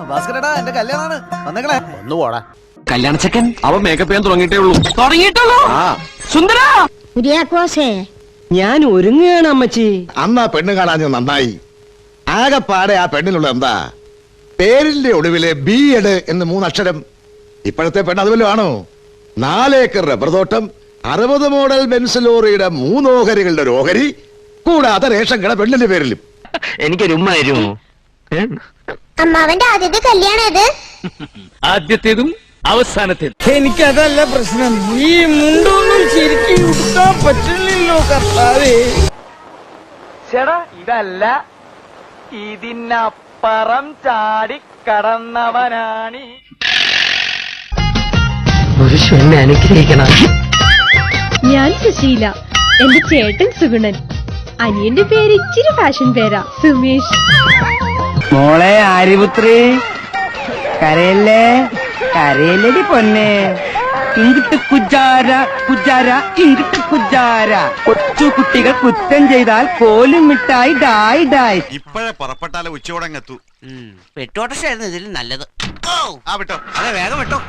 ഭാസ്കരടാ എന്റെ കല്യാണാണ് വന്നേക്കണേ. ഒന്ന് പോടാ. കല്യാണ ചെക്കൻ അവൻ മേക്കപ്പ് ചെയ്യാൻ തുടങ്ങിയിട്ടുള്ളൂ. സുന്ദര ഞാൻ ഒരുങ്ങുകയാണ് അമ്മച്ചി. അന്ന് ആ പെണ്ണ് കാണാൻ നന്നായി. ആകെപ്പാടെ ആ പെണ്ണിനുള്ള എന്താ പേരിന്റെ ഒടുവിലെ ബി എഡ് എന്ന് 3 അക്ഷരം. ഇപ്പോഴത്തെ പെണ്ണ് അതുവല്ലോ ആണോ? 4 ഏക്കർ റബ്ബർ തോട്ടം, 60 മോഡൽ ബെൻസ് ലോറിയുടെ 3 ഓഹരികളുടെ ഒരു ഓഹരി, കൂടാതെ റേഷൻ കട പെണ്ണിന്റെ പേരിലും. എനിക്കൊരു ഉമ്മ തരുമോ? അമ്മാവന്റെ ആദ്യത്തെ കല്യാണം ആദ്യത്തേതും അവസാനത്തേതും. എനിക്കതല്ല പ്രശ്നം, ഈ മുണ്ടൊന്നും ശരിക്കും ഉടുക്കാൻ പറ്റില്ലല്ലോ കർത്താവേ. ചേടാ ഇതല്ല, ഇതിനപ്പുറം ചാടി കടന്നവനാണ്. എന്നെ അനുഗ്രഹിക്കണം. ഞാൻ സുശീല, എന്റെ ചേട്ടൻ സുഗുണൻ, അനിയന്റെ പേര് ഇച്ചിരി ഫാഷൻ പേരാ സുമേഷ്. മോളെ ആര്യപുത്രി, കരയല്ലേ കരയല്ലടി പൊന്നെ. ഇങ്ങിട്ട് കുജാര കുജാര ഇങ്ങിട്ട് കുജാര. കൊച്ചു കുട്ടികൾ കുറ്റം ചെയ്താൽ കോലും മിഠായി ഡായി ഡായി. ഇപ്പോഴേ പുറപ്പെട്ടാലേ ഉച്ചയോടങ്ങെത്തു. പെട്ടോട്ടശായിരുന്നു ഇതിൽ നല്ലത്. അതെ വേഗം വിട്ടോ.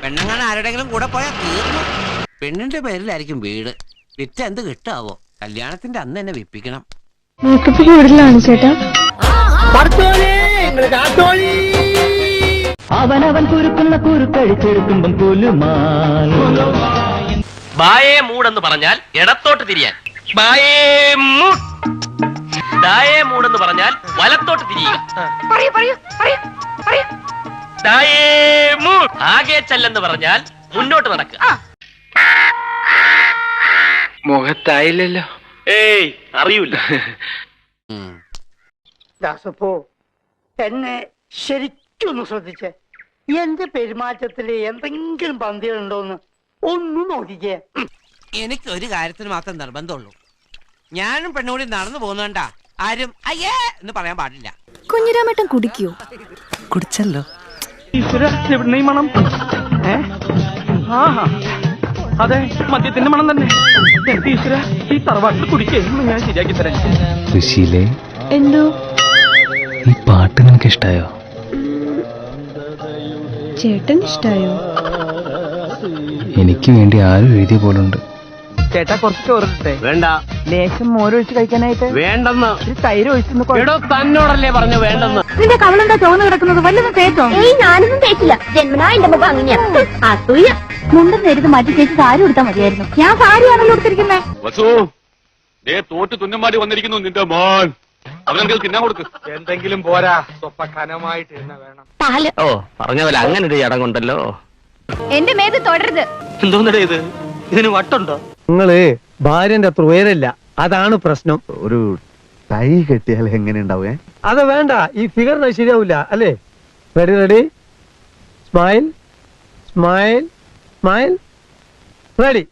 പെണ്ണങ്ങാൻ ആരുടെങ്കിലും കൂടെ പോയാൽ തീർന്നു. പെണ്ണിന്റെ പേരിലായിരിക്കും വീട്. വിറ്റ എന്ത് കിട്ടാവോ? കല്യാണത്തിന്റെ അന്ന് തന്നെ വിപ്പിക്കണം. മേക്കപ്പ് കൂടുതലാണ് ചേട്ടാ. അവനവൻ കുരുക്കുന്ന കുരുക്കഴിച്ചെടുക്കുമ്പം കുലുമാൽ. ബായേ മൂടെന്ന് പറഞ്ഞാൽ ഇടത്തോട്ട് തിരിയാൻ. ബായേ മൂട്. ദായേ മൂടെന്ന് പറഞ്ഞാൽ വലത്തോട്ട് തിരിയുക. ദായേ മൂട്. ആകെ ചെല്ലെന്ന് പറഞ്ഞാൽ മുന്നോട്ട് നടക്കുക. മുഖത്തായില്ലല്ലോ. ഏയ് അറിയൂല. ദാസപ്പോ എന്നെ ശരിക്കൊന്ന് ശ്രദ്ധിച്ചേ. എന്റെ പെരുമാറ്റത്തില് എന്തെങ്കിലും പന്തികളുണ്ടോന്ന് ഒന്ന് നോക്കിക്കേ. എനിക്ക് ഒരു കാര്യത്തിന് മാത്രം നിർബന്ധമുള്ളൂ. ഞാനും പെണ്ണുകൂടി നടന്നു പോകുന്നോണ്ടാ ആരും അയ്യേ എന്ന് പറയാൻ പാടില്ല. കുഞ്ഞിരാമേട്ടൻ കുടിക്കോ? കുടിച്ചല്ലോ. മണം. അതെ, മദ്യത്തിന്റെ മണം തന്നെ. ഈ തറവാട്ടിൽ കുടിക്കുന്നു ഞാൻ ശരിയാക്കി തരാം. സുശീലേ, എന്തോ ഈ പാട്ട് നിനക്ക് ഇഷ്ടായോ? ചേട്ടൻ ഇഷ്ടായോ? എനിക്ക് വേണ്ടി ആരും എഴുതിയ പോലുണ്ട്. ചേട്ടാ കുറച്ച് ചോറിട്ടെ. വേണ്ട. ലേശം മോരൊഴിച്ച് കഴിക്കാനായിട്ട്. വേണ്ടെന്ന്. ഒരു തൈര് ഒഴിച്ചു. തന്നോടല്ലേ പറഞ്ഞു വേണ്ടെന്ന്. നിന്റെ കവളെന്താ ചോന്ന് കിടക്കുന്നത്? വല്ലതും തേച്ചോ? ഞാനൊന്നും തേച്ചില്ല. ജന്മനാ എന്റെ മുഖം അങ്ങനെയാ. അസൂയ. മുണ്ടും നേരിട്ട് മാറ്റി ചേച്ചി സാരി കൊടുത്താൽ മതിയായിരുന്നു. ഞാൻ സാരിയാണല്ലോ കൊടുത്തിരിക്കുന്നേ. വസു, തോറ്റ് തുന്നമാടി വന്നിരിക്കുന്നു നിന്റെ മോൻ. അവനെങ്കിൽ തിന്നാൻ കൊടുക്ക്. എന്തെങ്കിലും പോരാ, സ്വപ്പ കനമായിട്ട് തന്നെ വേണം. പാല്. ഓ പറഞ്ഞ പോലെ അങ്ങനെ ഒരു ചടങ്ങുണ്ടല്ലോ. എന്റെ മേത് തുടരുത്. എന്തോന്നടേ ഇത്? ഇതിന് വട്ടുണ്ടോ? നിങ്ങള് ഭാര്യന്റെ അത്ര ഉയരല്ല, അതാണ് പ്രശ്നം. ഒരു ടൈ കെട്ടിയാൽ എങ്ങനെ ഉണ്ടാവേ? അത് വേണ്ട, ഈ ഫിഗർ ശരിയാവില്ല അല്ലേ? Ready ready, smile smile smile, ready.